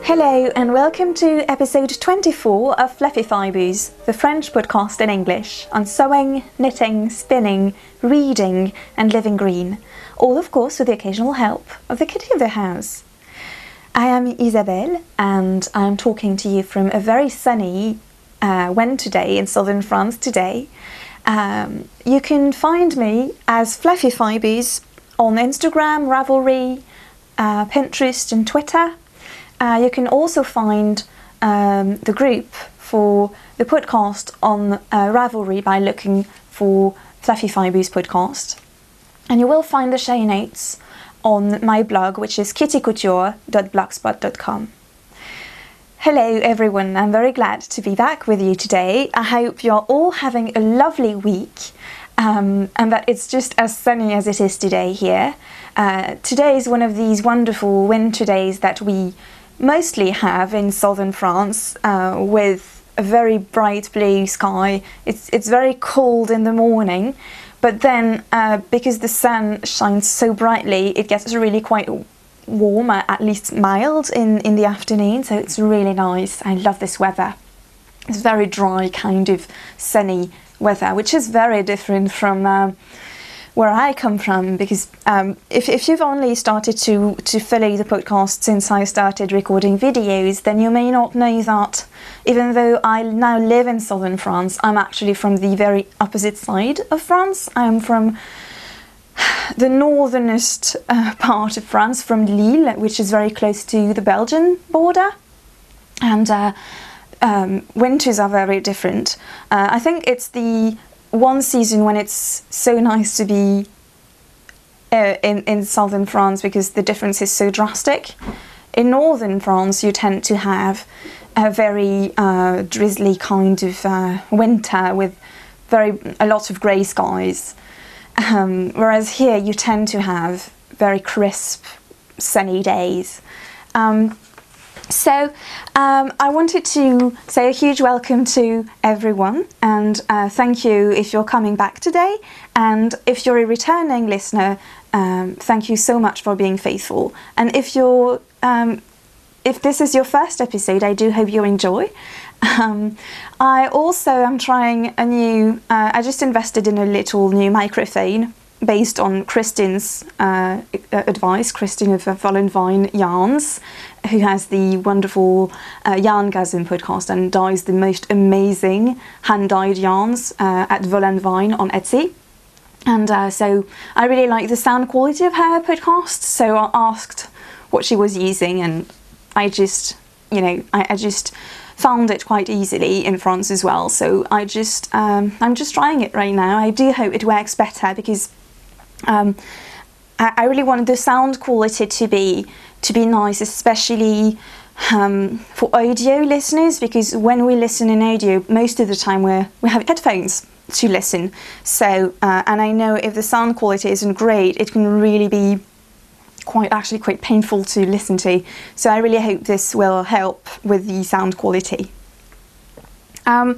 Hello and welcome to episode 24 of Fluffy Fibers, the French podcast in English on sewing, knitting, spinning, reading and living green, all of course with the occasional help of the kitty of the house. I am Isabelle and I'm talking to you from a very sunny winter day in southern France today. You can find me as Fluffy Fibers on Instagram, Ravelry, Pinterest and Twitter. You can also find the group for the podcast on Ravelry by looking for Fluffy Fibers podcast. And you will find the show notes on my blog, which is kittycouture.blogspot.com. Hello everyone, I'm very glad to be back with you today. I hope you're all having a lovely week and that it's just as sunny as it is today here. Today is one of these wonderful winter days that we mostly have in southern France with a very bright blue sky. It's very cold in the morning, but then because the sun shines so brightly, it gets really quite warm, at least mild in the afternoon, so it's really nice. I love this weather. It's very dry, kind of sunny weather, which is very different from where I come from, because if you've only started to follow the podcast since I started recording videos, then you may not know that even though I now live in southern France, I'm actually from the very opposite side of France. I'm from the northernest part of France, from Lille, which is very close to the Belgian border, and winters are very different. I think it's the one season when it's so nice to be in southern France because the difference is so drastic. In northern France you tend to have a very drizzly kind of winter with a lot of grey skies, whereas here you tend to have very crisp sunny days. So I wanted to say a huge welcome to everyone, and thank you if you're coming back today, and if you're a returning listener, thank you so much for being faithful. And if this is your first episode, I do hope you enjoy. I also am trying a new, I just invested in a little new microphone based on Kristin's advice, Kristin of Volenvine Yarns, who has the wonderful Yarngasm podcast and dyes the most amazing hand-dyed yarns at Volenvine on Etsy. And so I really like the sound quality of her podcast, so I asked what she was using, and I just, I just found it quite easily in France as well. So I'm just trying it right now. I do hope it works better because I really wanted the sound quality to be nice, especially for audio listeners, because when we listen in audio, most of the time we have headphones to listen. So and I know if the sound quality isn't great, it can really be quite painful to listen to. So I really hope this will help with the sound quality. I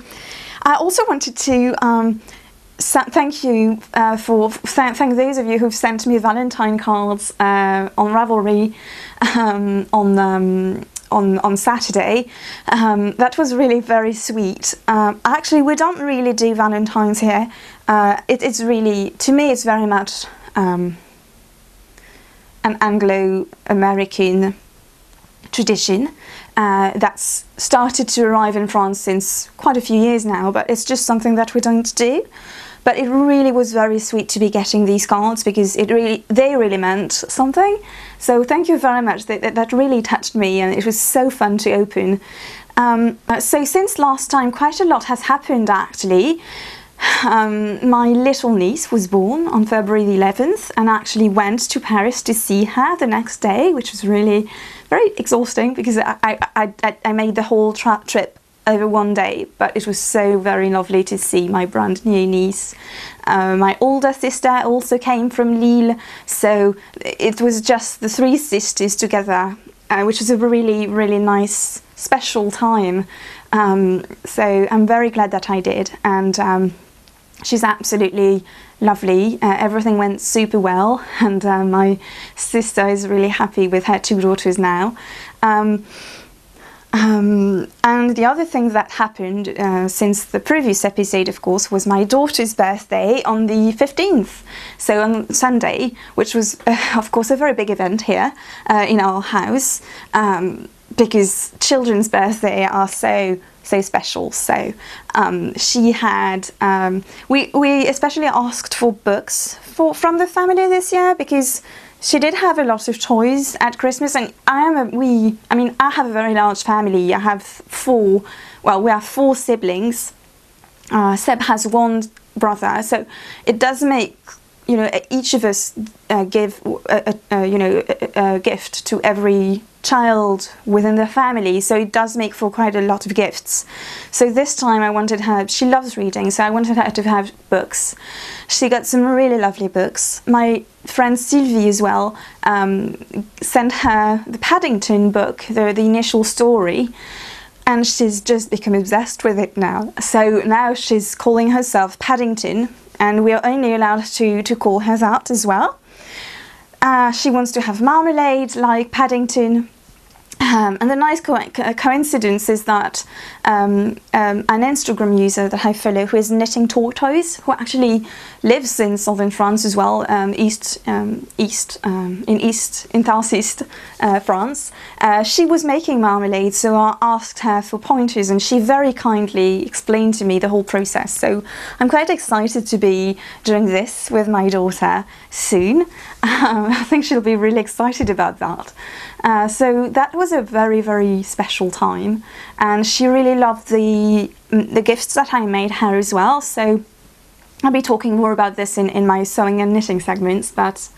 also wanted to thank you thank those of you who've sent me Valentine cards on Ravelry on Saturday. That was really very sweet. Actually, we don't really do Valentine's here. It's really, to me, it's very much an Anglo-American tradition that's started to arrive in France since quite a few years now, but it's just something that we don't do. But it really was very sweet to be getting these cards because they really meant something. So thank you very much. That really touched me, and it was so fun to open. So since last time, quite a lot has happened actually. My little niece was born on February the 11th, and I actually went to Paris to see her the next day, which was really very exhausting because I made the whole trip over one day, but it was so very lovely to see my brand new niece. My older sister also came from Lille, so it was just the three sisters together, which was a really, really nice, special time. So I'm very glad that I did, and she's absolutely lovely. Everything went super well, and my sister is really happy with her two daughters now. And the other thing that happened since the previous episode, of course, was my daughter's birthday on the 15th, so on Sunday, which was, of course, a very big event here in our house, because children's birthdays are so special. So she had, we especially asked for books from the family this year, because she did have a lot of toys at Christmas, and I have a very large family. I have we have 4 siblings. Seb has 1 brother, so it does make, each of us give a gift to every child within the family, so it does make for quite a lot of gifts. So this time I wanted her, she loves reading, so I wanted her to have books. She got some really lovely books. My friend Sylvie as well sent her the Paddington book, the initial story, and she's just become obsessed with it now. So now she's calling herself Paddington, and we are only allowed to call her that as well. She wants to have marmalade like Paddington. And the nice coincidence is that an Instagram user that I follow, who is Knitting Tortoise, who actually lives in southern France as well, in southeast France, she was making marmalade, so I asked her for pointers, and she very kindly explained to me the whole process. So I'm quite excited to be doing this with my daughter soon. I think she'll be really excited about that. So that was a very, very special time, and she really loved the gifts that I made her as well. So I'll be talking more about this in my sewing and knitting segments, but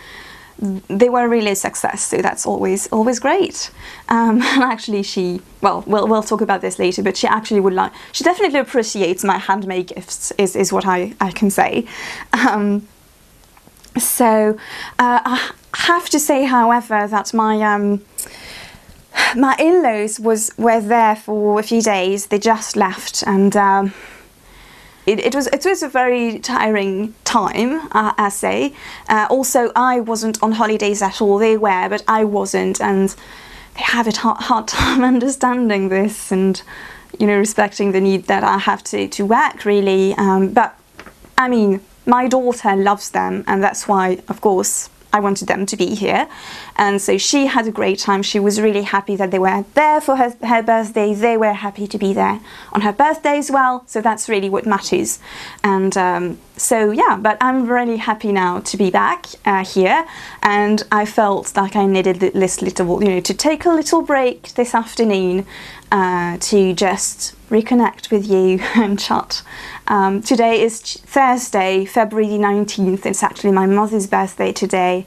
they were really a success, so that's always great. And actually we'll talk about this later, but she definitely appreciates my handmade gifts, is what I can say. So I have to say, however, that my in-laws were there for a few days. They just left, and it was a very tiring time, I say. Also, I wasn't on holidays at all. They were, but I wasn't, and they have a hard time understanding this and respecting the need that I have to work, really. But I mean, my daughter loves them, and that's why, of course, I wanted them to be here. And so she had a great time. She was really happy that they were there for her birthday. They were happy to be there on her birthday as well. So that's really what matters. And so yeah, but I'm really happy now to be back here. And I felt like I needed this little, to take a little break this afternoon to just reconnect with you and chat. Today is Thursday, February the 19th. It's actually my mother's birthday today.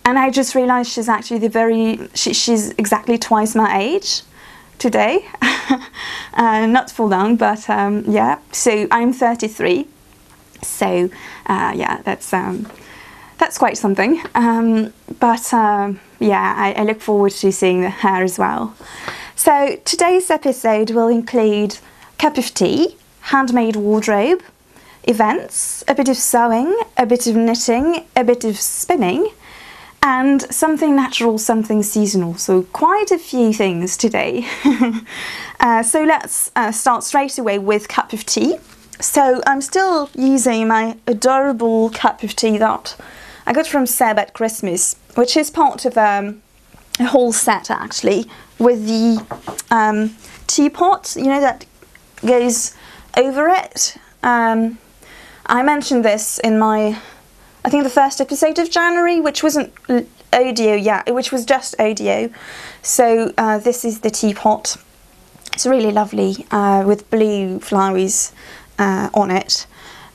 And I just realised she's actually she's exactly twice my age today. Not full on, but yeah. So I'm 33. So yeah, that's quite something. But yeah, I look forward to seeing her as well. So today's episode will include cup of tea, handmade wardrobe, events, a bit of sewing, a bit of knitting, a bit of spinning, and something natural, something seasonal. So quite a few things today. So let's start straight away with cup of tea. So I'm still using my adorable cup of tea that I got from Seb at Christmas, which is part of a whole set actually, with the teapot, that goes over it. I mentioned this in I think the first episode of January, which wasn't audio, which was just audio. So this is the teapot. It's really lovely, with blue flowers on it.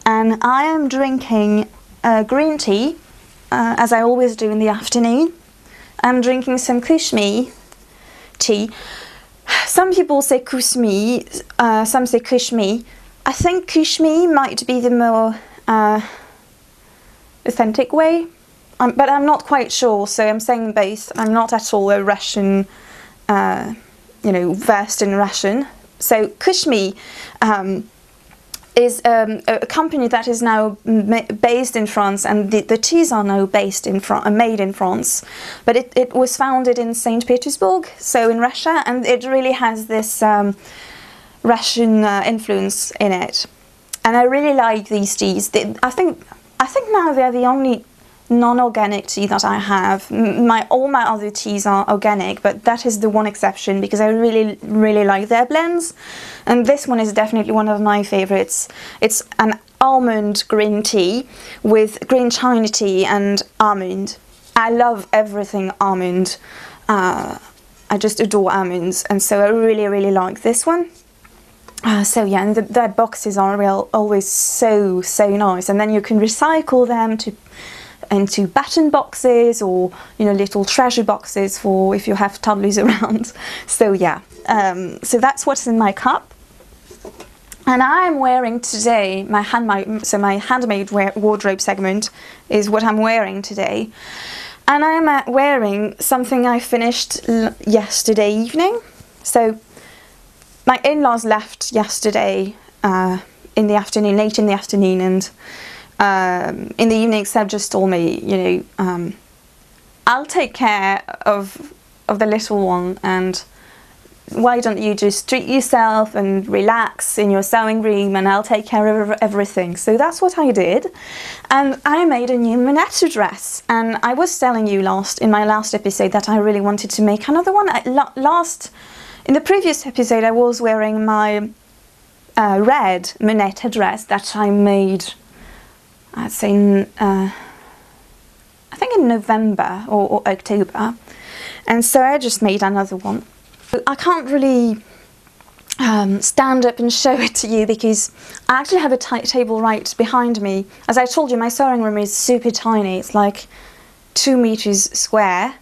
And I am drinking green tea, as I always do in the afternoon. I'm drinking some Kushmi tea. Some people say Kusmi, some say Kushmi. I think Kushmi might be the more authentic way, but I'm not quite sure, so I'm saying both. I'm not at all a Russian, versed in Russian. So Kushmi is a company that is now based in France, and the teas are now based in made in France, but it was founded in St. Petersburg, so in Russia, and it really has this Russian influence in it. And I really like these teas. I think now they're the only non-organic tea that I have. All my other teas are organic, but that is the one exception because I really like their blends, and this one is definitely one of my favorites. It's an almond green tea with green china tea and almond. I love everything almond. I just adore almonds, and so I really like this one. So yeah, and their boxes are always so nice, and then you can recycle them into baton boxes, or little treasure boxes for if you have toddlers around. So yeah, so that's what's in my cup. And I'm wearing today my handmade wardrobe segment is what I'm wearing today, and I'm wearing something I finished yesterday evening. So my in-laws left yesterday in the afternoon, late in the afternoon, and in the evening, Seb just told me, I'll take care of the little one, and why don't you just treat yourself and relax in your sewing room, and I'll take care of everything. So that's what I did, and I made a new Moneta dress. And I was telling you in my last episode that I really wanted to make another one. In the previous episode, I was wearing my red Moneta dress that I made, I'd say, I think in November or October, and so I just made another one. I can't really stand up and show it to you because I actually have a table right behind me. As I told you, my sewing room is super tiny. It's like 2 meters square.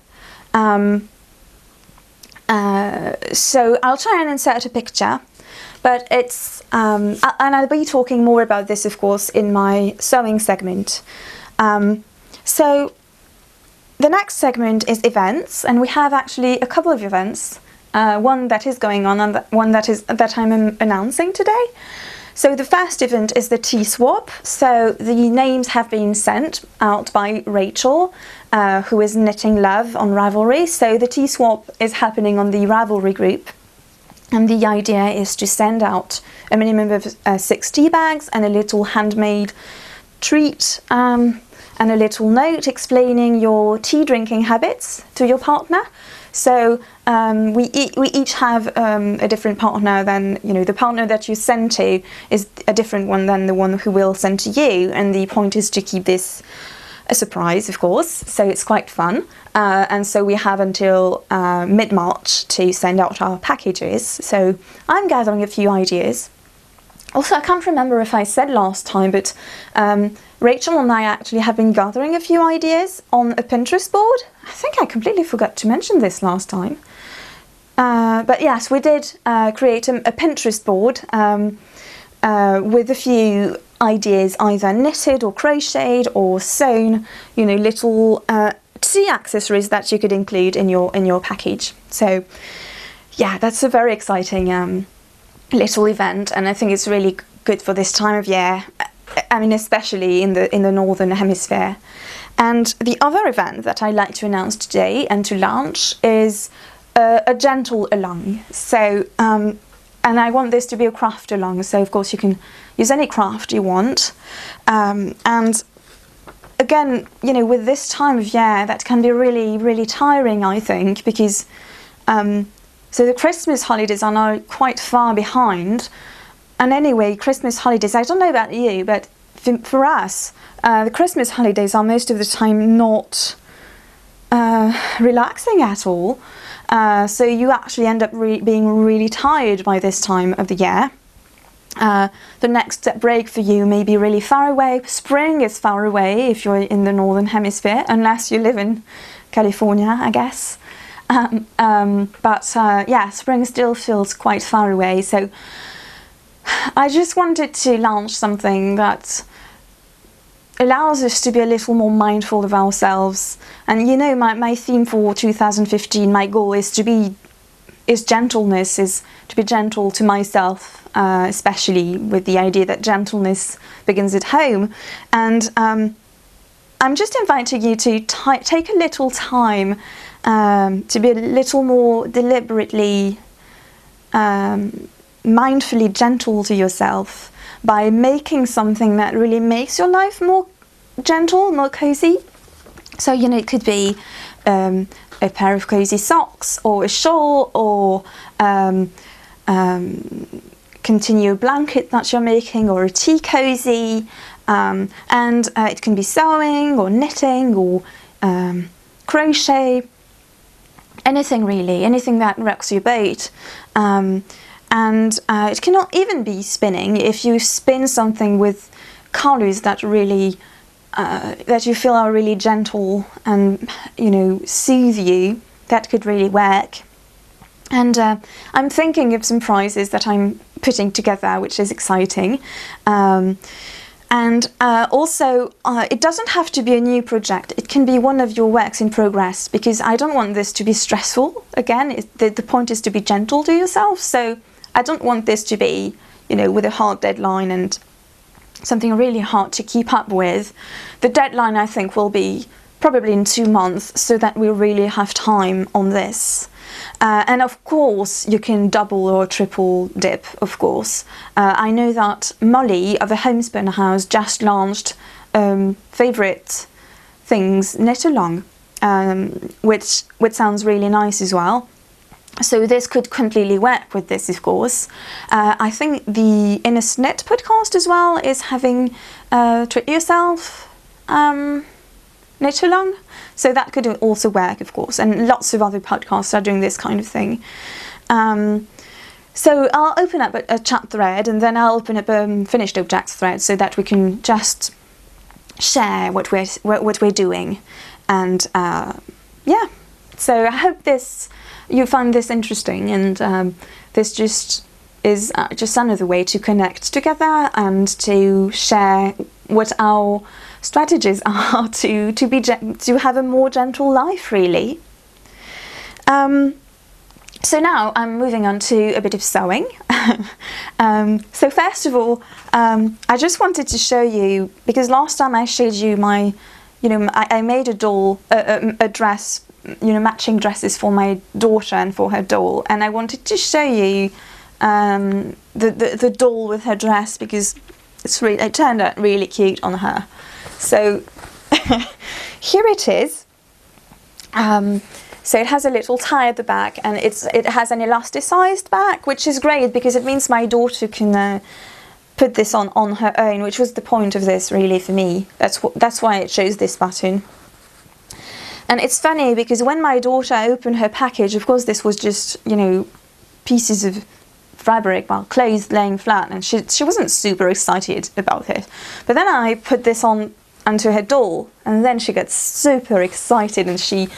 So I'll try and insert a picture, but it's and I'll be talking more about this, of course, in my sewing segment. So the next segment is events, and we have actually a couple of events. One that is going on, and one that I'm announcing today. So the first event is the tea swap. So the names have been sent out by Rachel, who is knitting love on Ravelry. So the tea swap is happening on the Ravelry group, and the idea is to send out a minimum of 6 tea bags and a little handmade treat, and a little note explaining your tea drinking habits to your partner. So we each have a different partner. Then the partner that you send to is a different one than the one who will send to you, and the point is to keep this a surprise, of course, so it's quite fun. And so we have until mid-March to send out our packages. So I'm gathering a few ideas. Also, I can't remember if I said last time, but Rachel and I actually have been gathering a few ideas on a Pinterest board. I think I completely forgot to mention this last time. But yes, we did create a Pinterest board with a few ideas, either knitted or crocheted or sewn, little tea accessories that you could include in your package. So yeah, that's a very exciting little event, and I think it's really good for this time of year. I mean, especially in the Northern Hemisphere. And the other event that I'd like to announce today and to launch is a gentle along. So, and I want this to be a craft along. So, of course, you can use any craft you want. And again, with this time of year, that can be really tiring, I think, because so the Christmas holidays are now quite far behind. And anyway, Christmas holidays, I don't know about you, but for us, the Christmas holidays are most of the time not relaxing at all. So you actually end up being really tired by this time of the year. The next break for you may be really far away. Spring is far away if you're in the Northern Hemisphere, unless you live in California, I guess. But yeah, spring still feels quite far away. So I just wanted to launch something that allows us to be a little more mindful of ourselves. And my theme for 2015, my goal is gentleness, is to be gentle to myself especially with the idea that gentleness begins at home. And I'm just inviting you to take a little time to be a little more deliberately, mindfully gentle to yourself by making something that really makes your life more gentle, more cozy. So, you know, it could be a pair of cozy socks, or a shawl, or continue a blanket that you're making, or a tea cozy, and it can be sewing or knitting or crochet, anything really, anything that rocks your boat. And it cannot even be spinning. If you spin something with colours that really that you feel are really gentle and, you know, soothe you, that could really work. And I'm thinking of some prizes that I'm putting together, which is exciting. And also, it doesn't have to be a new project. It can be one of your works in progress, because I don't want this to be stressful. Again, the point is to be gentle to yourself. So I don't want this to be, you know, with a hard deadline and something really hard to keep up with. The deadline, I think, will be probably in 2 months, so that we really have time on this. And of course, you can double or triple dip, of course. I know that Molly of the Homespun House just launched favourite things knit along, which sounds really nice as well. So this could completely work with this, of course. I think the Innes Knit podcast as well is having Treat Yourself knit along. So that could also work, of course. And lots of other podcasts are doing this kind of thing. So I'll open up a chat thread, and then I'll open up a finished objects thread, so that we can just share what we're doing. And yeah, so I hope you find this interesting, and this just is just another way to connect together and to share what our strategies are to have a more gentle life, really. So now I'm moving on to a bit of sewing. So first of all, I just wanted to show you, because last time I showed you my, you know, I made a doll, a dress, you know, matching dresses for my daughter and for her doll, and I wanted to show you the doll with her dress, because it turned out really cute on her. So here it is. So it has a little tie at the back, and it has an elasticized back, which is great because it means my daughter can put this on her own, which was the point of this really for me. That's why it shows this button. And it's funny because when my daughter opened her package, of course this was just, you know, pieces of fabric, well, clothes laying flat, and she wasn't super excited about it. But then I put this onto her doll, and then she got super excited, and she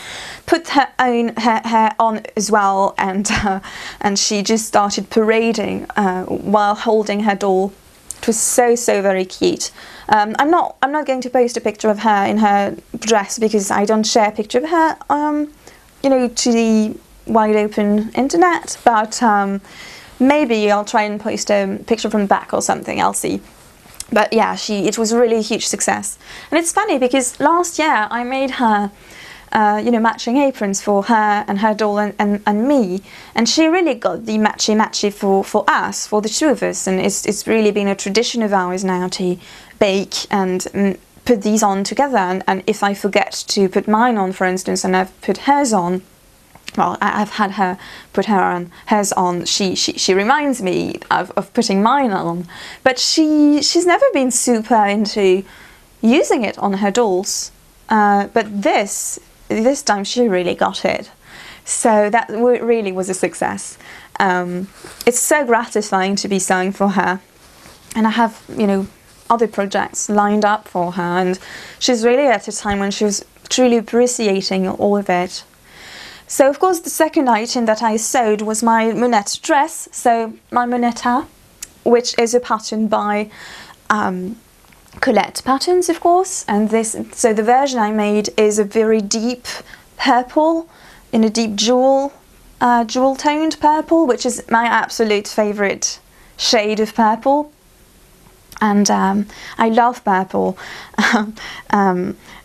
put her own hair on as well, and she just started parading while holding her doll. It was so very cute. I'm not going to post a picture of her in her dress, because I don't share a picture of her you know, to the wide open internet, but maybe I'll try and post a picture from the back or something, I'll see. But yeah, it was a really huge success. And it's funny because last year I made her you know, matching aprons for her and her doll and me, and she really got the matchy for us, for the two of us. And it's really been a tradition of ours now to bake and put these on together, and if I forget to put mine on, for instance, and I've put hers on, well, I've had her put hers on, she reminds me of putting mine on, but she's never been super into using it on her dolls, but this time she really got it. So that really was a success. It's so gratifying to be sewing for her, and I have, you know, other projects lined up for her, and she's really at a time when she was truly appreciating all of it. So of course the second item that I sewed was my Monette dress, so my Monetta, which is a pattern by Colette Patterns, of course, and so the version I made is a very deep purple, in a deep jewel toned purple, which is my absolute favourite shade of purple, and I love purple.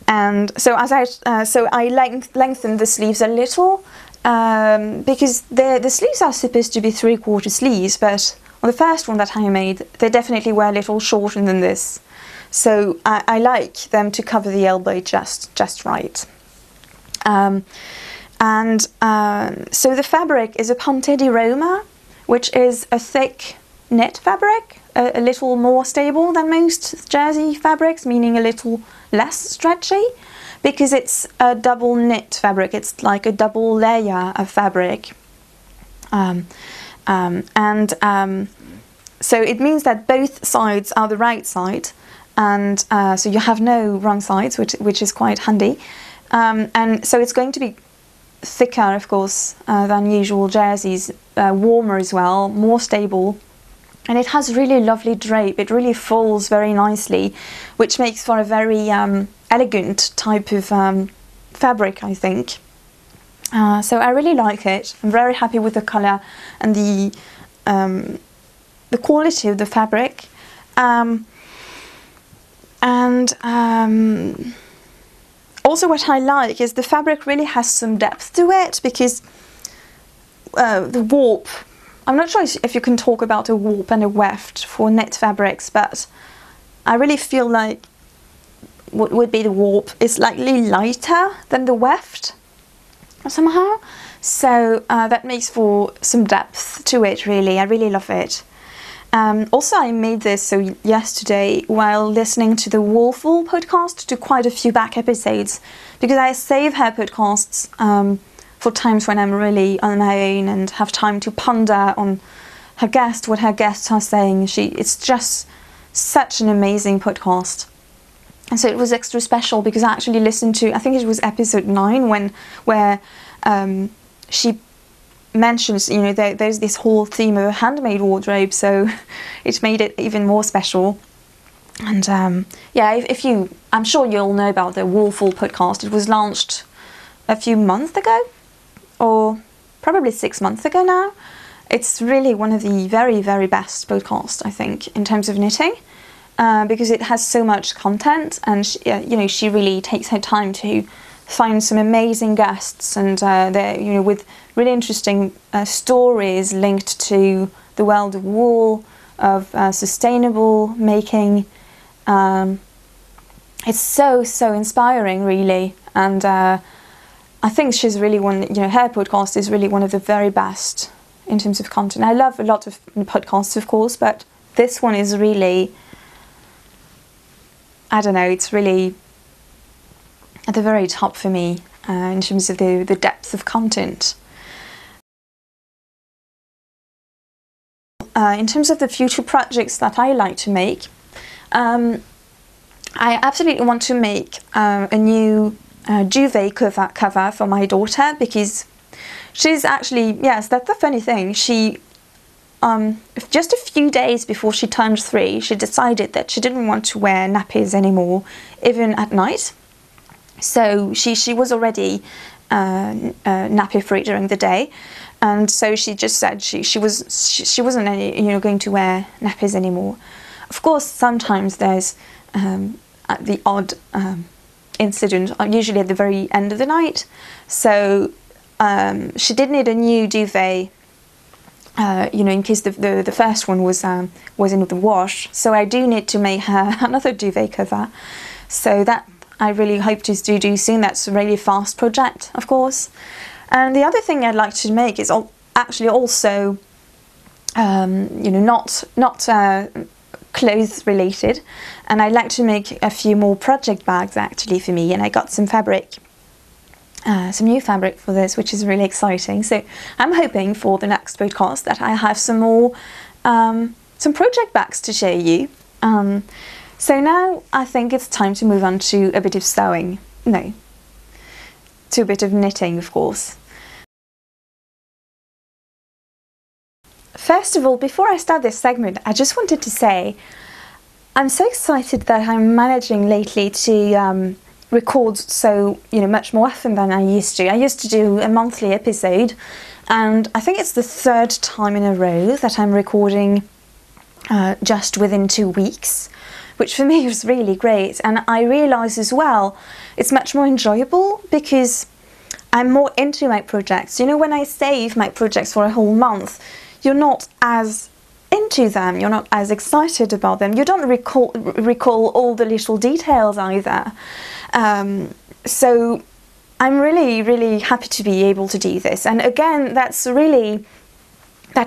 And so I lengthened the sleeves a little, because the sleeves are supposed to be 3/4 sleeves, but on the first one that I made, they definitely were a little shorter than this. So I like them to cover the elbow just right. So the fabric is a Ponte di Roma, which is a thick knit fabric, a little more stable than most jersey fabrics, meaning a little less stretchy, because it's a double knit fabric. It's like a double layer of fabric. So it means that both sides are the right side, and so you have no wrong sides, which is quite handy. And so it's going to be thicker, of course, than usual jerseys, warmer as well, more stable. And it has really lovely drape. It really folds very nicely, which makes for a very elegant type of fabric, I think. So I really like it. I'm very happy with the colour and the quality of the fabric. Also what I like is the fabric really has some depth to it, because the warp, I'm not sure if you can talk about a warp and a weft for knit fabrics, but I really feel like what would be the warp is slightly lighter than the weft somehow. So that makes for some depth to it, really. I really love it. Also, I made this yesterday while listening to the Woolful podcast, to quite a few back episodes, because I save her podcasts for times when I'm really on my own and have time to ponder on what her guests are saying. It's just such an amazing podcast. And so it was extra special because I actually listened to, I think it was episode 9, where she mentions, there's this whole theme of a handmade wardrobe, so it made it even more special. And I'm sure you all know about the Woolful podcast. It was launched a few months ago, or probably 6 months ago now. It's really one of the very, very best podcasts, I think, in terms of knitting, because it has so much content, and she really takes her time to find some amazing guests, and they're with really interesting stories linked to the world of wool, of sustainable making. It's so inspiring, really, and I think she's really her podcast is really one of the very best in terms of content. I love a lot of podcasts, of course, but this one is really, I don't know, it's really at the very top for me in terms of the depth of content. In terms of the future projects that I like to make, I absolutely want to make a new duvet cover for my daughter, because she's actually, yes, that's the funny thing, she just a few days before she turned 3, she decided that she didn't want to wear nappies anymore, even at night. So she was already nappy free during the day, and so she just said she wasn't going to wear nappies anymore. Of course, sometimes there's the odd incident, usually at the very end of the night. So she did need a new duvet, in case the first one was in the wash. So I do need to make her another duvet cover. So that I really hope to do soon. That's a really fast project, of course. And the other thing I'd like to make is actually also, not clothes related, and I'd like to make a few more project bags actually for me. And I got some fabric, some new fabric for this, which is really exciting. So I'm hoping for the next podcast that I have some more, some project bags to show you. So now I think it's time to move on to a bit of sewing. No, to a bit of knitting, of course. First of all, before I start this segment, I just wanted to say I'm so excited that I'm managing lately to record so much more often than I used to. I used to do a monthly episode, and I think it's the 3rd time in a row that I'm recording just within 2 weeks, which for me was really great. And I realised as well it's much more enjoyable because I'm more into my projects. You know, when I save my projects for a whole month, you're not as into them, you're not as excited about them, you don't recall all the little details either. So I'm really happy to be able to do this. And again, that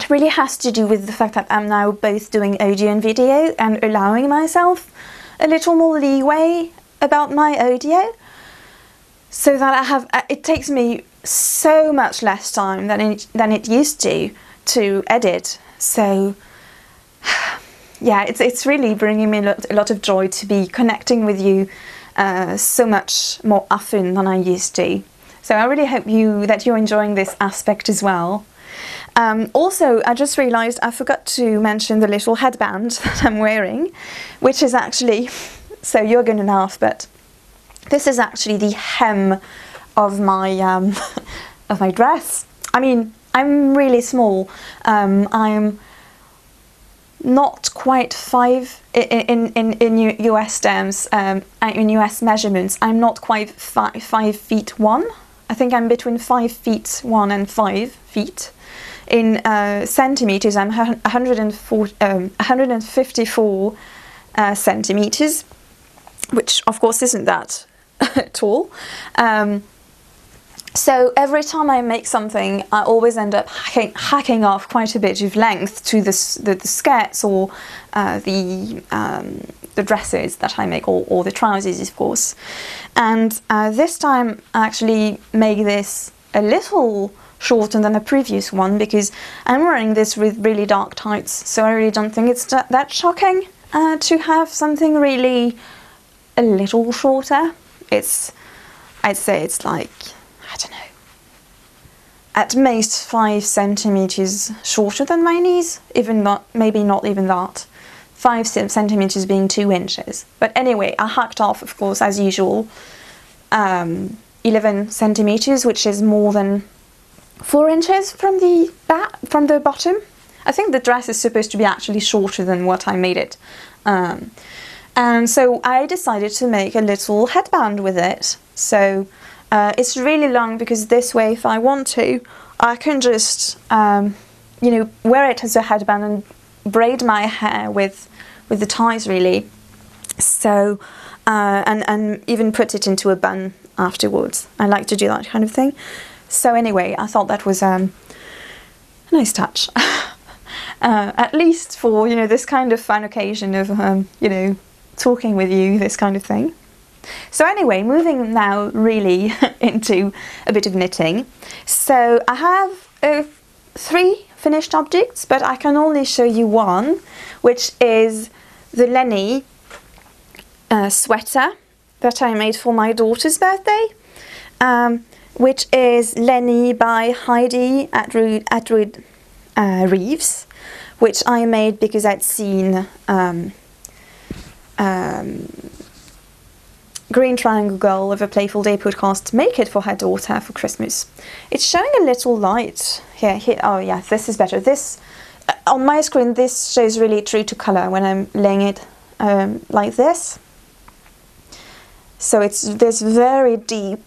really has to do with the fact that I'm now both doing audio and video and allowing myself a little more leeway about my audio, so that it takes me so much less time than it used to edit. So yeah, it's really bringing me a lot of joy to be connecting with you so much more often than I used to. So I really hope that you're enjoying this aspect as well. Also, I just realised I forgot to mention the little headband that I'm wearing, which is actually, so you're going to laugh, but this is actually the hem of my of my dress. I mean, I'm really small. I'm not quite 5 in US terms, in US measurements. I'm not quite 5 feet 1. I think I'm between 5 feet 1 and 5 feet. In centimeters, I'm 154 centimeters, which of course isn't that tall. So every time I make something, I always end up hacking off quite a bit of length to the skirts or the dresses that I make, or the trousers, of course. And this time I actually make this a little shorter than the previous one because I'm wearing this with really dark tights, so I really don't think it's that shocking to have something really a little shorter. I'd say it's like, I don't know, at most 5 centimeters shorter than my knees, maybe not even that. 5 centimeters being 2 inches. But anyway, I hacked off, of course, as usual, 11 centimeters, which is more than 4 inches from the bottom. I think the dress is supposed to be actually shorter than what I made it. And so I decided to make a little headband with it. So it's really long because this way, if I want to, I can just, you know, wear it as a headband and braid my hair with the ties, really. So, and even put it into a bun afterwards. I like to do that kind of thing. So anyway, I thought that was a nice touch, at least for, you know, this kind of fun occasion of, you know, talking with you, this kind of thing. So anyway, moving now really into a bit of knitting. So I have 3 finished objects, but I can only show you one, which is the Lenny sweater that I made for my daughter's birthday. Which is Lenny by Heidi Atwood Reeves, which I made because I'd seen Green Triangle Girl of a Playful Day podcast make it for her daughter for Christmas. It's showing a little light here. Oh yeah, this is better. This on my screen, this shows really true to colour when I'm laying it like this. So it's this very deep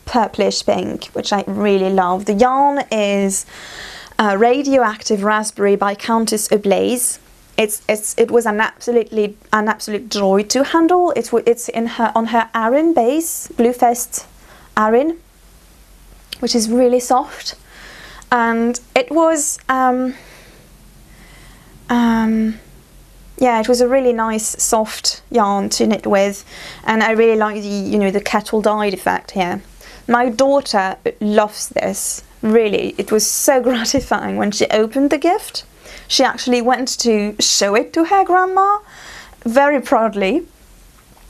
purplish pink, which I really love. The yarn is Radioactive Raspberry by Countess Ablaze. It was an absolute joy to handle. It's on her Aran base, Bluefest Aran, which is really soft, and it was yeah, it was a really nice soft yarn to knit with, and I really like the kettle dyed effect here. My daughter loves this, really. It was so gratifying when she opened the gift. She actually went to show it to her grandma, very proudly,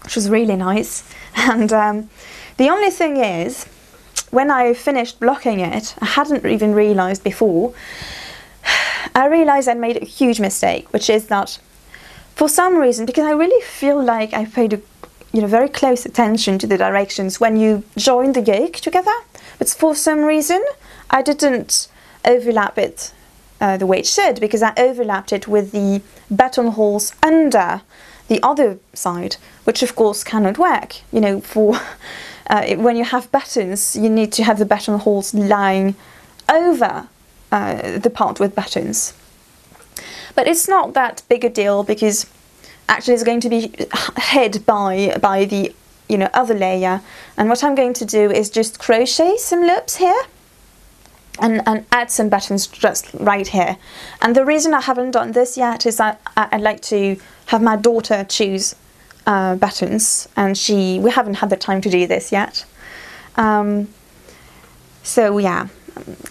which was really nice. And the only thing is, when I finished blocking it, I hadn't even realised before, I realised I'd made a huge mistake, which is that for some reason, because I really feel like I paid very close attention to the directions when you join the yoke together, but for some reason I didn't overlap it the way it should, because I overlapped it with the buttonholes under the other side, which of course cannot work. You know, for when you have buttons, you need to have the buttonholes lying over the part with buttons. But it's not that big a deal, because actually it's going to be hid by the other layer. And what I'm going to do is just crochet some loops here and add some buttons just right here. And the reason I haven't done this yet is that I'd like to have my daughter choose buttons, and we haven't had the time to do this yet. So yeah,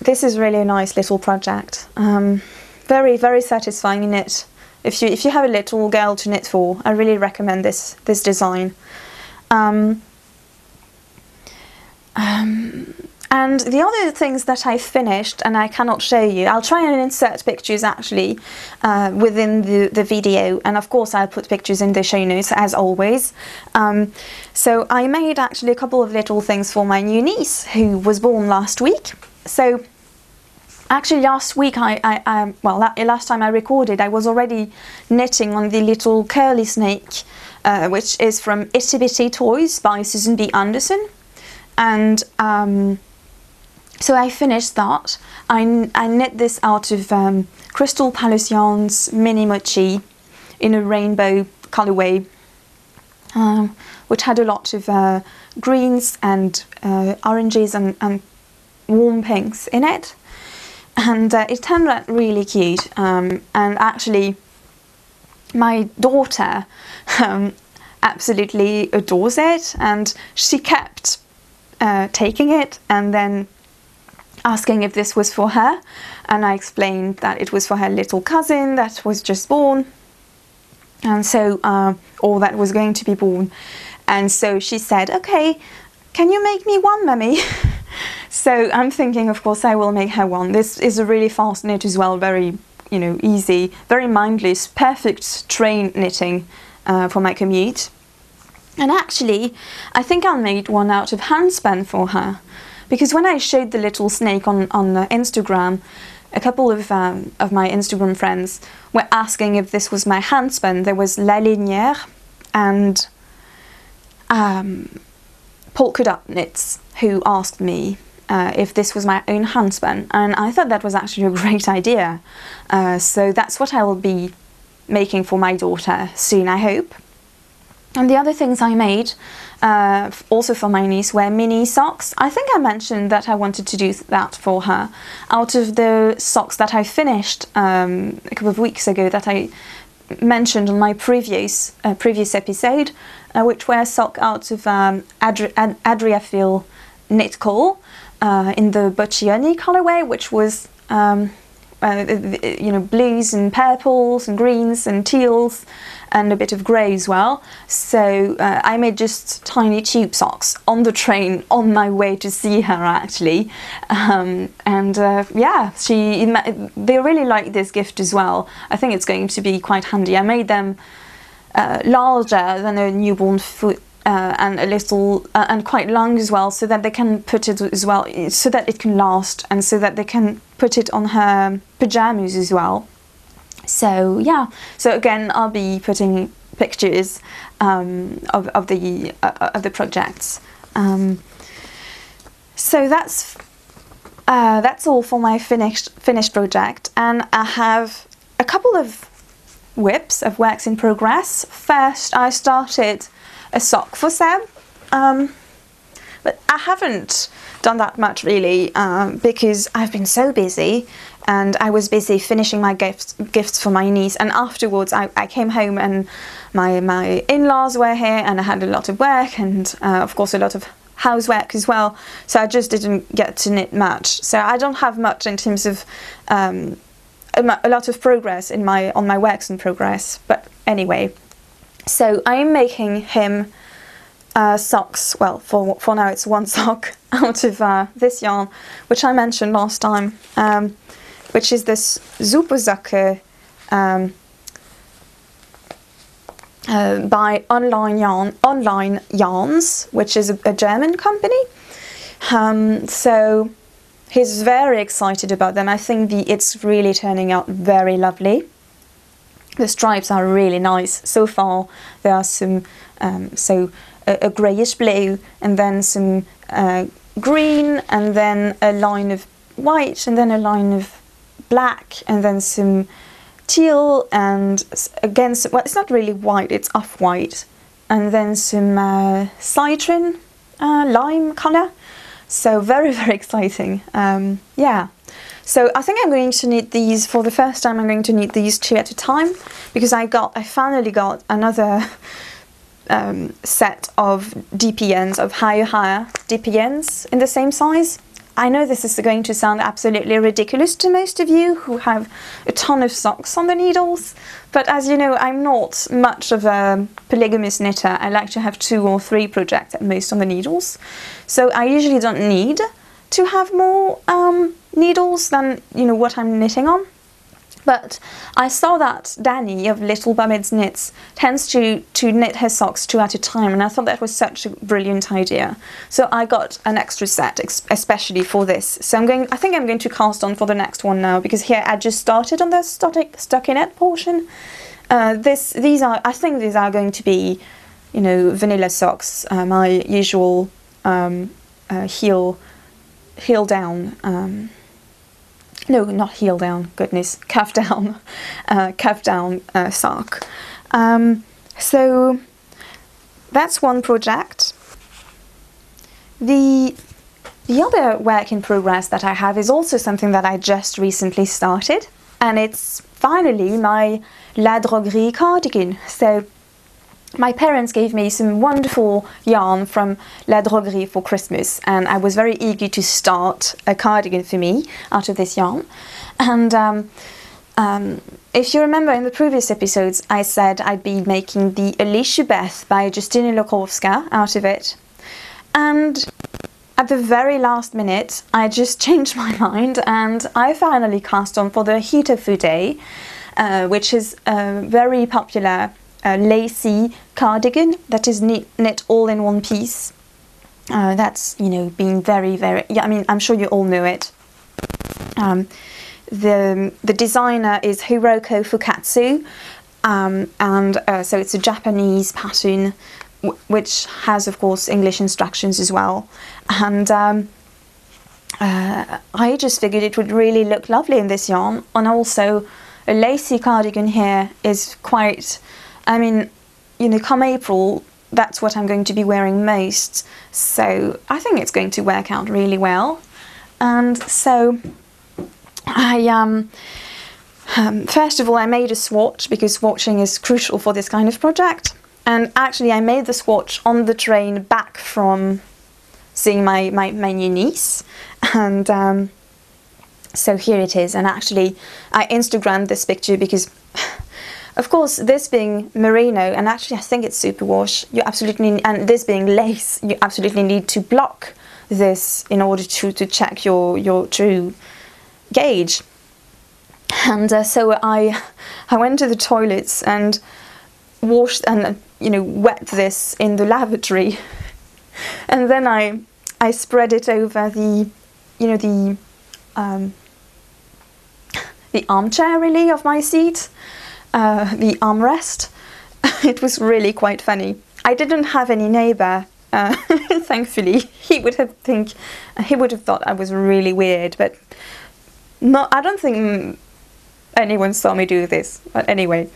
this is really a nice little project. Very, very satisfying in it. If you have a little girl to knit for, I really recommend this design. And the other things that I finished and I cannot show you, I'll try and insert pictures actually within the video, and of course I'll put pictures in the show notes as always. So I made actually a couple of little things for my new niece who was born last week. So actually last week, last time I recorded, I was already knitting on the little curly snake, which is from Itty Bitty Toys by Susan B. Anderson. And so I finished that. I knit this out of Crystal Palace Yarns Mini Mochi in a rainbow colourway, which had a lot of greens and oranges and warm pinks in it. And it turned out really cute. And actually, my daughter absolutely adores it, and she kept taking it and then asking if this was for her, and I explained that it was for her little cousin that was just born, and so or that was going to be born. And so she said, okay, can you make me one, mummy? So I'm thinking, of course I will make her one. This is a really fast knit as well, very easy, very mindless, perfect train knitting for my commute. And actually, I think I made one out of handspun for her, because when I showed the little snake on Instagram, a couple of my Instagram friends were asking if this was my handspun. There was La Linière and Polka Dot Knits who asked me if this was my own handspun, and I thought that was actually a great idea. So that's what I will be making for my daughter soon, I hope. And the other things I made, also for my niece, were mini socks. I think I mentioned that I wanted to do that for her out of the socks that I finished a couple of weeks ago that I mentioned on my previous episode, which were sock out of Adriaphil Knit Core in the Boccioni colourway, which was blues and purples and greens and teals and a bit of grey as well. So I made just tiny tube socks on the train on my way to see her actually, yeah, they really like this gift as well. I think it's going to be quite handy. I made them larger than a newborn foot and a little and quite long as well, so that they can put it as well, so that it can last, and so that they can put it on her pajamas as well. So yeah, so again I'll be putting pictures of the projects. So that's all for my finished project, and I have a couple of WIPs of works in progress. First, I started a sock for Seb, but I haven't done that much really because I've been so busy, and I was busy finishing my gifts for my niece, and afterwards I came home and my in-laws were here, and I had a lot of work and of course a lot of housework as well, so I just didn't get to knit much. So I don't have much in terms of a lot of progress on my works in progress. But anyway, so I'm making him socks. Well, for now it's one sock out of this yarn, which I mentioned last time, which is this Supersocke by Online Yarns, which is a German company. So he's very excited about them. I think it's really turning out very lovely. The stripes are really nice. So far there are some, a greyish blue, and then some green, and then a line of white, and then a line of black, and then some teal, and again, well, it's not really white, it's off-white, and then some citron, lime colour. So very, very exciting. Yeah. So I think I'm going to knit these, for the first time I'm going to knit these 2 at a time, because I finally got another set of DPNs, of higher DPNs in the same size. I know this is going to sound absolutely ridiculous to most of you who have a ton of socks on the needles, but as you know, I'm not much of a polygamous knitter. I like to have 2 or 3 projects at most on the needles, so I usually don't need to have more needles than, you know, what I'm knitting on. But I saw that Danny of Little Mermaid's Knits tends to knit her socks 2 at a time, and I thought that was such a brilliant idea. So I got an extra set especially for this. So I think I'm going to cast on for the next one now, because here I just started on the stockinette portion. I think these are going to be, you know, vanilla socks, my usual heel down. No, not heel down, goodness, cuff down sock. So that's one project. The other work in progress that I have is also something that I just recently started, and it's finally my La Droguerie cardigan. So my parents gave me some wonderful yarn from La Droguerie for Christmas, and I was very eager to start a cardigan for me out of this yarn. And if you remember in the previous episodes, I said I'd be making the Alicia Beth by Justyna Lokowska out of it. And at the very last minute, I just changed my mind, and I finally cast on for the Hita Fude, which is a very popular lacy cardigan that is knit all in one piece. That's, you know, been very, very, yeah, I mean, I'm sure you all know it. The designer is Hiroko Fukatsu, so it's a Japanese pattern which has, of course, English instructions as well. And I just figured it would really look lovely in this yarn, and also a lacy cardigan here is quite, I mean, you know, come April, that's what I'm going to be wearing most, so I think it's going to work out really well. And so I first of all, I made a swatch, because swatching is crucial for this kind of project, and actually I made the swatch on the train back from seeing my new niece, and so here it is. And actually I Instagrammed this picture because of course, this being merino, and actually I think it's superwash, you absolutely, and this being lace, you absolutely need to block this in order to check your true gauge. And so I went to the toilets and washed and, you know, wet this in the lavatory, and then I spread it over the, you know, the armchair really of my seat. The armrest. It was really quite funny. I didn't have any neighbour, thankfully. He would have thought I was really weird, but I don't think anyone saw me do this. But anyway,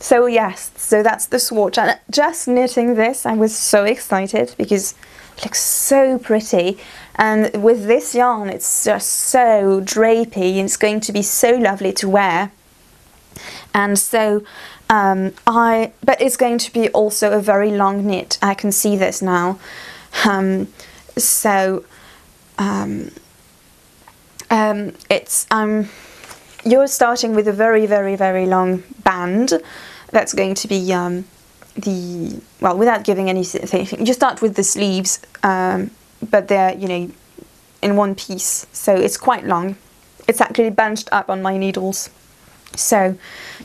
so yes, so that's the swatch. And just knitting this, I was so excited because it looks so pretty. And with this yarn, it's just so drapey, and it's going to be so lovely to wear. And so but it's going to be also a very long knit. I can see this now. You're starting with a very, very, very long band. That's going to be well, without giving anything, you start with the sleeves, but they're, you know, in one piece, so it's quite long. It's actually bunched up on my needles, so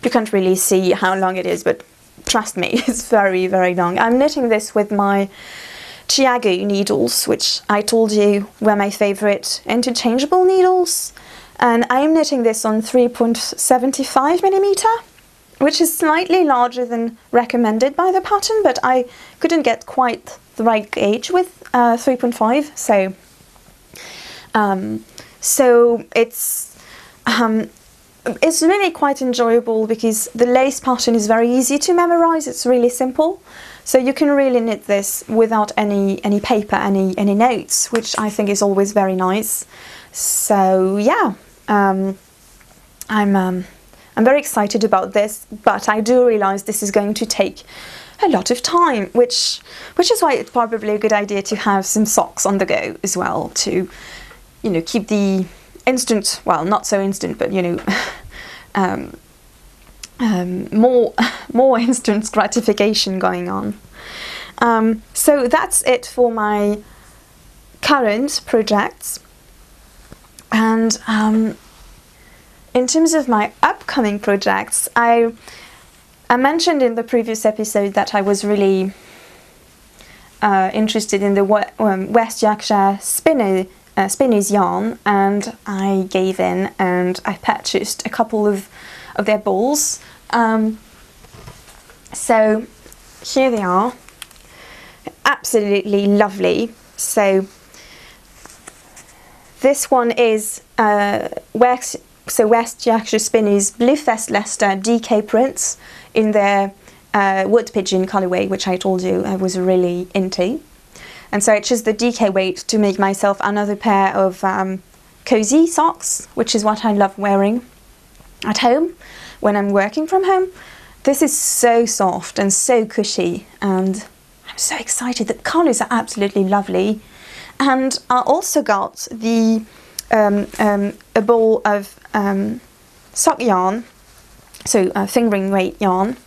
you can't really see how long it is, but trust me, it's very, very long. I'm knitting this with my Chiago needles, which I told you were my favourite interchangeable needles. And I'm knitting this on 3.75mm, which is slightly larger than recommended by the pattern, but I couldn't get quite the right gauge with 3.5, so it's really quite enjoyable because the lace pattern is very easy to memorize. It's really simple, so you can really knit this without any paper, any notes, which I think is always very nice. So yeah, I'm very excited about this, but I do realize this is going to take a lot of time, which is why it's probably a good idea to have some socks on the go as well, to, you know, keep the instant, well, not so instant, but, you know, more instant gratification going on. So that's it for my current projects. And in terms of my upcoming projects, I mentioned in the previous episode that I was really interested in the West Yorkshire Spinners yarn, and I gave in and I purchased a couple of their balls. So here they are, absolutely lovely. So this one is West Yorkshire Spinners Bluefest Leicester DK prints in their wood pigeon colourway, which I told you I was really into. And so I chose the DK weight to make myself another pair of cozy socks, which is what I love wearing at home when I'm working from home. This is so soft and so cushy, and I'm so excited. The colours are absolutely lovely. And I also got the a ball of sock yarn, so fingering weight yarn,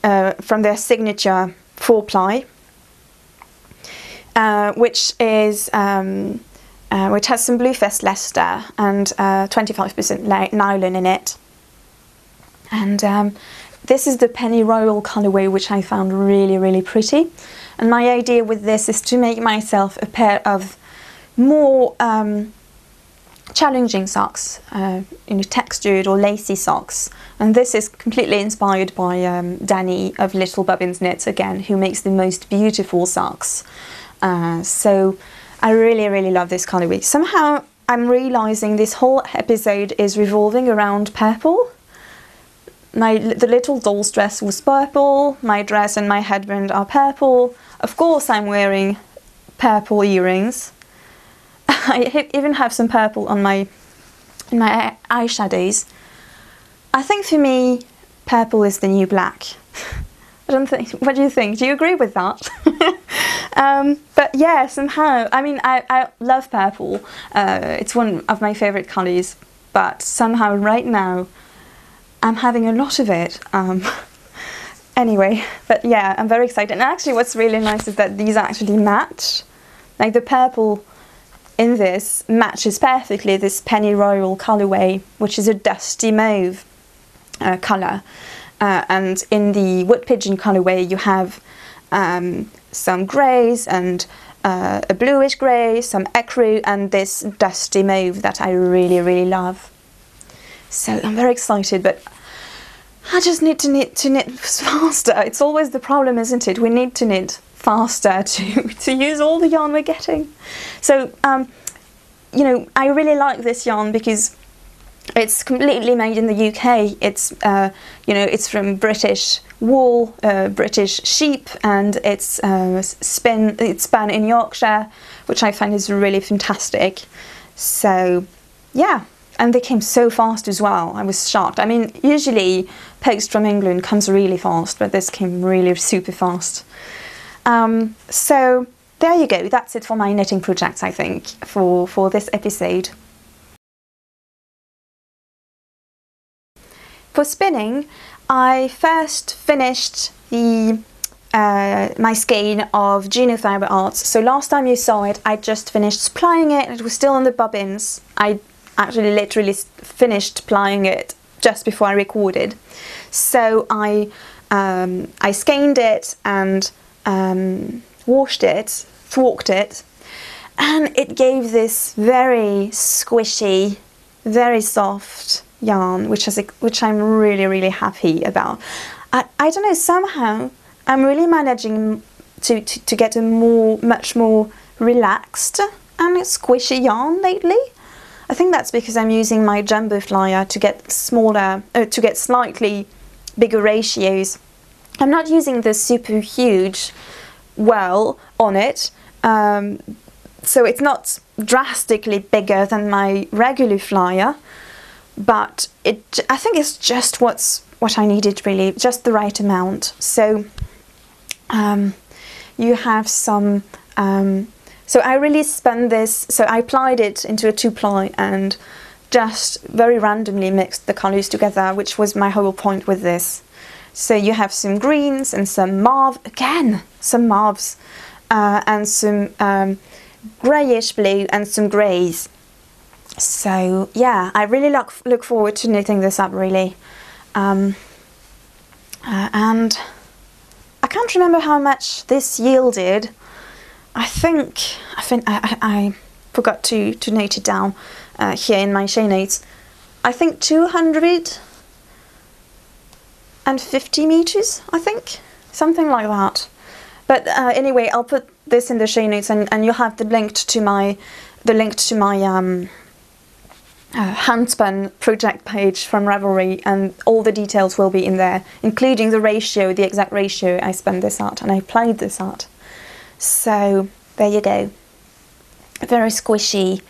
from their signature 4-ply, which has some Bluefest Leicester and 25% nylon in it. And this is the Penny Royal colourway, which I found really, really pretty. And my idea with this is to make myself a pair of more challenging socks, you know, textured or lacy socks. And this is completely inspired by Danny of Little Bobbins Knits, again, who makes the most beautiful socks. So I really, really love this colourway. Somehow I'm realising this whole episode is revolving around purple. The little doll's dress was purple, my dress and my headband are purple. Of course I'm wearing purple earrings. I even have some purple on in my eyeshadows. I think for me, purple is the new black. I don't think, what do you think? Do you agree with that? But yeah, somehow, I mean, I love purple. It's one of my favourite colours, but somehow right now, I'm having a lot of it. Anyway, but yeah, I'm very excited. And actually what's really nice is that these actually match. Like the purple in this matches perfectly this Penny Royal colourway, which is a dusty mauve colour. And in the Wood Pigeon colourway you have some greys and a bluish grey, some ecru, and this dusty mauve that I really, really love. So I'm very excited, but I just need to knit faster. It's always the problem, isn't it? We need to knit faster to use all the yarn we're getting. So, you know, I really like this yarn because it's completely made in the UK. It's, you know, it's from British wool, British sheep, and it's spun in Yorkshire, which I find is really fantastic. So, yeah. And they came so fast as well. I was shocked. I mean, usually post from England comes really fast, but this came really super fast. So there you go. That's it for my knitting projects, I think, for this episode. For spinning, I first finished the my skein of Juno Fibre Arts. So last time you saw it, I just finished plying it. It was still on the bobbins. I actually literally finished plying it just before I recorded. So I skeined it and washed it, thwarked it, and it gave this very squishy, very soft yarn, which I'm really, really happy about. I don't know, somehow I'm really managing to get a much more relaxed and squishy yarn lately. I think that's because I'm using my jumbo flyer to get slightly bigger ratios. I'm not using the super huge well on it, so it's not drastically bigger than my regular flyer, but I think it's just what I needed, really, just the right amount. So you have some, so I really spun this, so I plied it into a 2-ply and just very randomly mixed the colours together, which was my whole point with this. So you have some greens and some mauve, again, some mauves, and some greyish blue and some greys. So yeah, I really look forward to knitting this up, really. And I can't remember how much this yielded. I think I forgot to note it down here in my show notes. I think 250 meters, I think, something like that. But anyway, I'll put this in the show notes, and you'll have the link to my handspun project page from Ravelry, and all the details will be in there, including the ratio, the exact ratio I spun this at and I applied this at. So there you go, a very squishy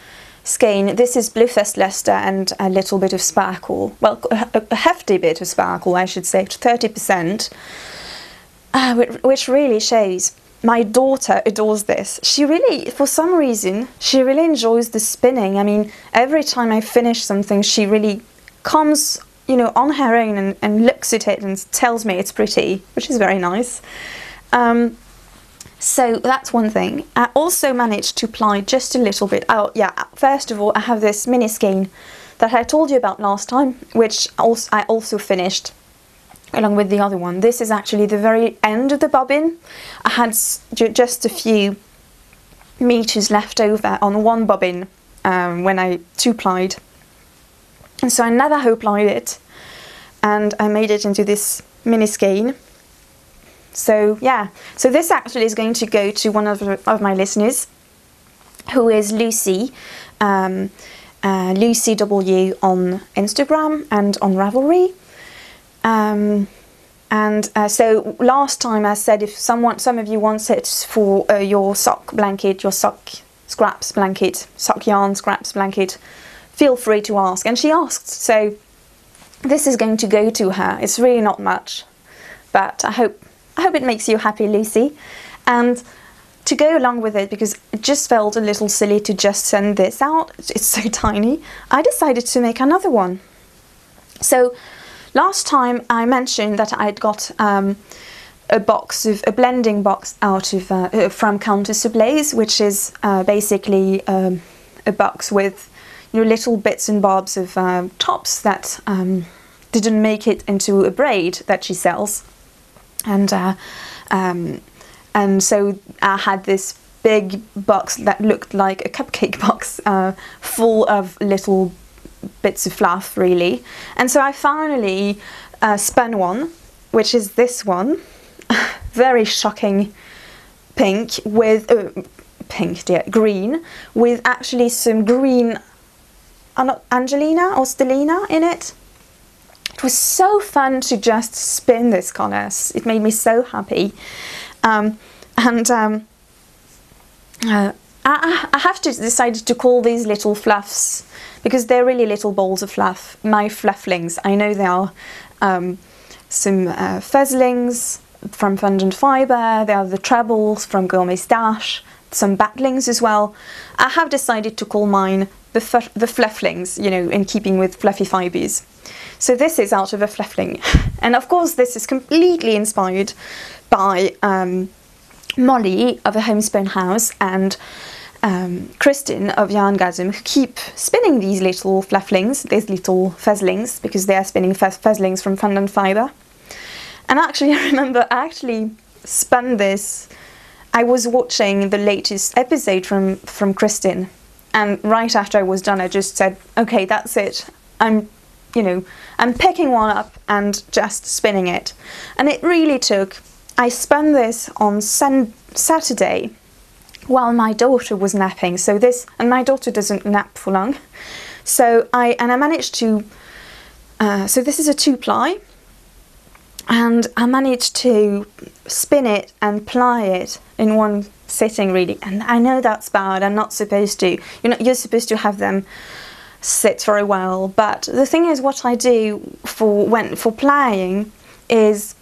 skein. This is Bluefest Leicester and a little bit of sparkle, well, a hefty bit of sparkle, I should say, 30%, which really shows. My daughter adores this. She really, for some reason, she really enjoys the spinning. I mean, every time I finish something, she really comes, you know, on her own and looks at it and tells me it's pretty, which is very nice. So that's one thing. I also managed to ply just a little bit. Oh yeah, first of all, I have this mini skein that I told you about last time, which I also finished along with the other one. This is actually the very end of the bobbin. I had just a few meters left over on one bobbin when I 2-plied, and so I never ho-plied it, and I made it into this mini skein. So yeah, so this actually is going to go to one of my listeners, who is Lucy, Lucy W on Instagram and on Ravelry. So last time I said, if some of you want it for your sock blanket, your sock scraps blanket, sock yarn scraps blanket, feel free to ask. And she asked, so this is going to go to her. It's really not much, but I hope it makes you happy, Lucy. And to go along with it, because it just felt a little silly to just send this out, it's so tiny, I decided to make another one. So last time I mentioned that I'd got a blending box out of from Countess Ablaze, which is basically a box with, you know, little bits and bobs of tops that didn't make it into a braid that she sells, and so I had this big box that looked like a cupcake box, full of little bits of fluff, really. And so I finally spun one, which is this one, very shocking pink with green, with actually some green Angelina or Stellina in it. It was so fun to just spin this colour. It made me so happy. I have to decide to call these little fluffs, because they're really little balls of fluff, my flufflings. I know they are some fuzzlings from Fund and Fibre, there are the trebles from Gourmet Stash, some batlings as well. I have decided to call mine the flufflings, you know, in keeping with fluffy fibres. So this is out of a fluffling. And of course this is completely inspired by Molly of A Homespun House and Kristin of Yarngasm, who keep spinning these little flufflings, these little fuzzlings, because they are spinning fuzzlings from Fund and Fibre. And actually I remember I actually spun this I was watching the latest episode from Kristin, and right after I was done, I just said, okay, that's it. I'm picking one up and just spinning it. And it really took, I spun this on Saturday while my daughter was napping. And my daughter doesn't nap for long. So I managed to, so this is a 2-ply, and I managed to spin it and ply it in one sitting, really. And I know that's bad, I'm not supposed to. You're supposed to have them sit for a while, but the thing is, what I do for plying is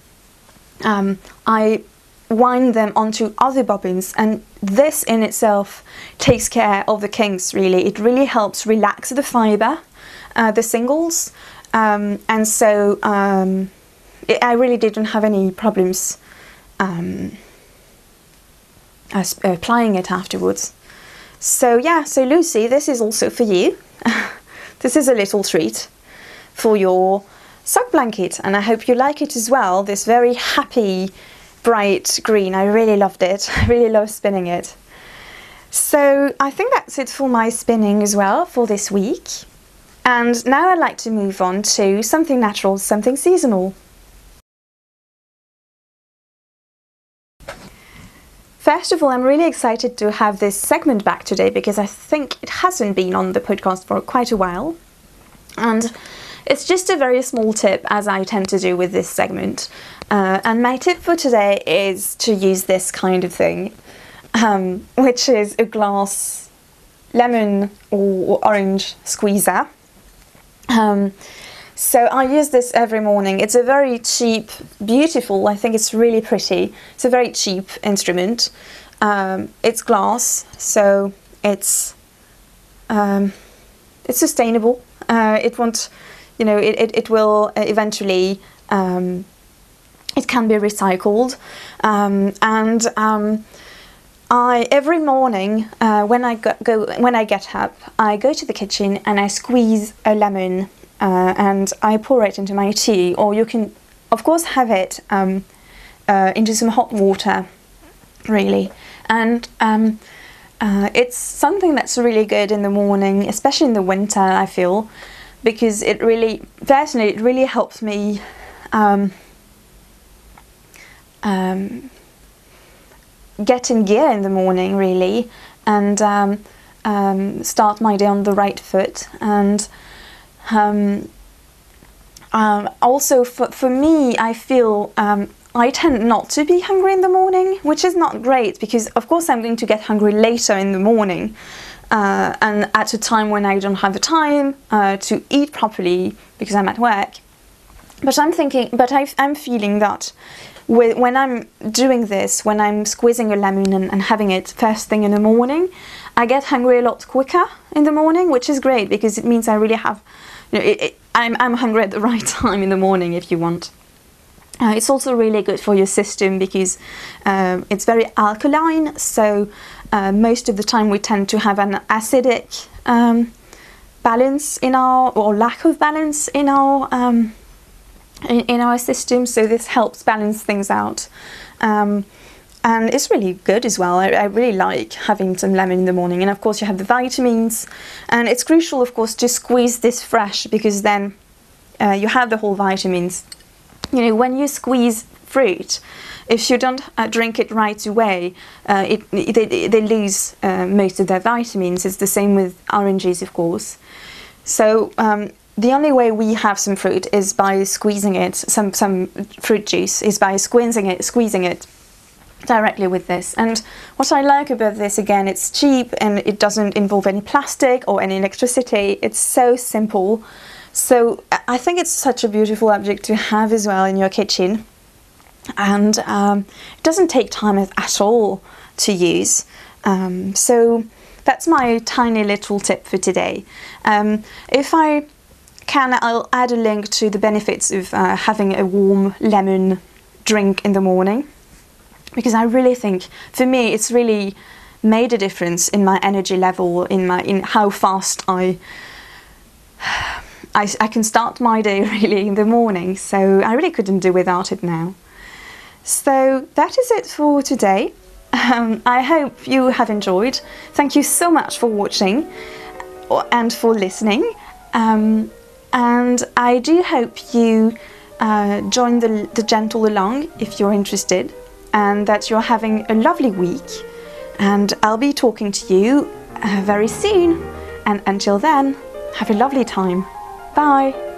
I wind them onto other bobbins, and this in itself takes care of the kinks, really. It really helps relax the fibre, the singles, and so I really didn't have any problems applying it afterwards. So yeah, so Lucy, this is also for you. This is a little treat for your sock blanket, and I hope you like it as well. This very happy, bright green. I really loved it. I really love spinning it. So I think that's it for my spinning as well for this week. And now I'd like to move on to something natural, something seasonal. First of all, I'm really excited to have this segment back today because I think it hasn't been on the podcast for quite a while. And it's just a very small tip, as I tend to do with this segment. And my tip for today is to use this kind of thing, which is a glass lemon or orange squeezer. So I use this every morning. It's a very cheap, beautiful, I think it's really pretty. It's a very cheap instrument. It's glass, so it's sustainable. It won't, it will eventually, it can be recycled. I every morning when I get up, I go to the kitchen and I squeeze a lemon. And I pour it into my tea, or you can, of course, have it into some hot water, really. And it's something that's really good in the morning, especially in the winter, I feel, because it really, personally, it really helps me get in gear in the morning, really, and start my day on the right foot. And also for me, I feel I tend not to be hungry in the morning, which is not great because of course I'm going to get hungry later in the morning and at a time when I don't have the time to eat properly because I'm at work. But I'm feeling that when I'm doing this, when I'm squeezing a lemon and having it first thing in the morning, I get hungry a lot quicker in the morning, which is great because it means I really have, I'm hungry at the right time in the morning, if you want. It's also really good for your system because it's very alkaline, so most of the time we tend to have an acidic balance or lack of balance in our system, so this helps balance things out. And it's really good as well. I really like having some lemon in the morning, and of course you have the vitamins, and it's crucial of course to squeeze this fresh because then you have the whole vitamins. When you squeeze fruit, if you don't drink it right away, they lose most of their vitamins. It's the same with oranges, of course. So the only way we have some fruit is by squeezing it, some fruit juice, is by squeezing it directly with this. And what I like about this, again, it's cheap and it doesn't involve any plastic or any electricity. It's so simple. So I think it's such a beautiful object to have as well in your kitchen. And it doesn't take time at all to use. So that's my tiny little tip for today. If I can, I'll add a link to the benefits of having a warm lemon drink in the morning, because I really think, for me, it's really made a difference in my energy level, in how fast I can start my day really in the morning. So I really couldn't do without it now. So that is it for today. I hope you have enjoyed. Thank you so much for watching and for listening. And I do hope you join the Gentle Along if you're interested, and that you're having a lovely week. And I'll be talking to you very soon. And until then, have a lovely time. Bye.